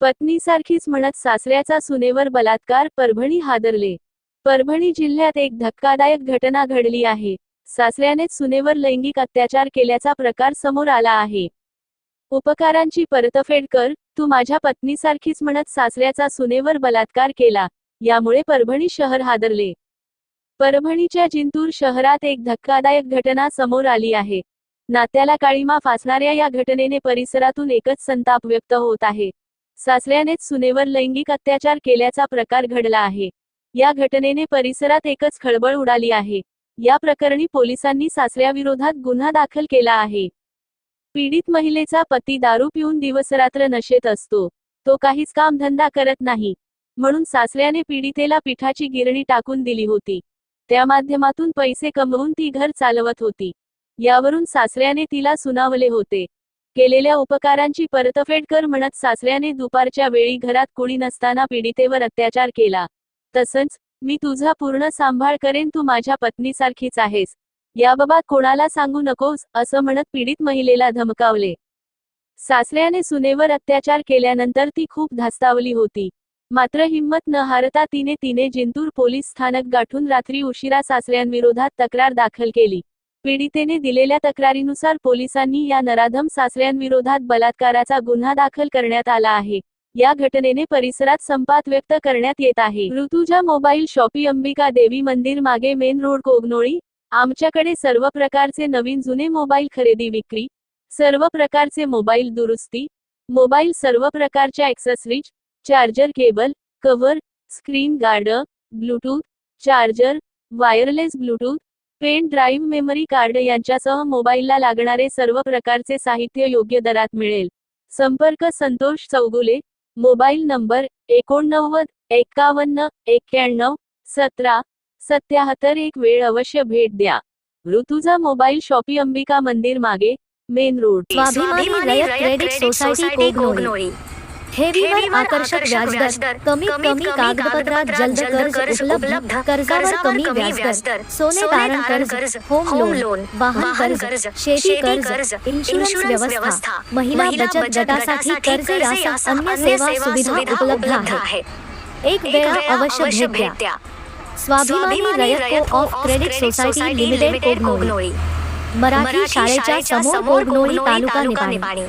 पत्नीसारखीच म्हणत सासऱ्याचा सुनेवर बलात्कार, परभणी हादरले। परभणी जिल्ह्यात एक धक्कादायक घटना घडली आहे। सासऱ्यानेच सुनेवर लैंगिक अत्याचार केल्याचा प्रकार समोर आला आहे। उपकारांची परतफेड कर, तू माझ्या पत्नीसारखीच म्हणत सासऱ्याचा सुनेवर बलात्कार केला, यामुळे परभणी शहर हादरले। परभणीच्या जिंतूर शहरात एक धक्कादायक घटना समोर आली आहे। नात्याला काळीमा फासणाऱ्या या घटनेने परिसरातून एकच संताप व्यक्त होत आहे। सासऱ्यानेच सुनेवर लैंगिक अत्याचार केल्याचा प्रकार घडला आहे। या घटनेने परिसरात एकच खळबळ उडाली आहे। या प्रकरणी पोलिसांनी सासऱ्याविरोधात गुन्हा दाखल केला आहे। पीडित महिलेचा पती दारू पिऊन दिवसरात्र नशेत असतो। तो काहीच काम धंदा करत नाही, म्हणून सासऱ्याने पीडितेला पिठाची गिरणी टाकून दिली होती। त्या माध्यमातून पैसे कमवून ती घर चालवत होती। यावरून सासऱ्याने तिला सुनावले होते। केलेल्या उपकारांची परतफेड कर म्हणत सासऱ्याने दुपारच्या वेळी घरात कुणी नसताना पीडितेवर अत्याचार केला। तसंच, मी तुझा पूर्ण सांभाळ करेन, तू माझ्या पत्नीसारखीच आहेस, याबाबत कोणाला सांगू नकोस, असं म्हणत पीडित महिलेला धमकावले। सासऱ्याने सुनेवर अत्याचार केल्यानंतर ती खूप धास्तावली होती। मात्र हिंमत न हारता तिने जिंतूर पोलीस स्थानक गाठून रात्री उशिरा सासऱ्यांविरोधात तक्रार दाखल केली। पीडितेने दिलेल्या तक्रारीनुसार पोलिसांनी या नराधम सासऱ्यांविरोधात बलात्काराचा गुन्हा दाखल करण्यात आला आहे। या घटनेने परिसरात संताप व्यक्त करण्यात येत आहे। ऋतुजा मोबाईल शॉपी, अंबिका देवी मंदिर मागे, मेन रोड, कोगनोळी। आमच्याकडे सर्व प्रकारचे नवीन जुने मोबाईल खरेदी विक्री, सर्व प्रकारचे मोबाईल दुरुस्ती, मोबाईल सर्व प्रकारच्या accessories, charger, cable, cover, screen guard, Bluetooth, charger, wireless Bluetooth, pen drive, memory card यांच्यासह मोबाईलला लागणारे सर्व प्रकारचे साहित्य योग्य दरात मिळेल। संपर्क संतोष चौगुले, मोबाईल नंबर 89 51 91 17 77। एक वेळ अवश्य भेट द्या। ऋतुजा मोबाईल शॉपी, अंबिका मंदिर मागे, मेन रोड। स्वाभिमानी रयत क्रेडिट सोसायटी कोगनोळी। ठेवीवर आकर्षक व्याजदर, कमीत कमी कागदपत्रात जलद कर्ज उपलब्ध, कर्जावर कमी व्याजदर, सोने तारण कर्ज, होम लोन, वाहन कर्ज, शेती कर्ज, इन्शुरन्स व्यवस्था, महिला बचत गटासाठी कर्ज यासह अन्य सेवा सुविधा उपलब्ध आहेत। एक वेळ अवश्य भेट द्या। स्वाभिमानी रयत को of credit society limited, Kognoli. Marathi शाळेच्या समोर, कोगनोळी, तालुका निपाणी।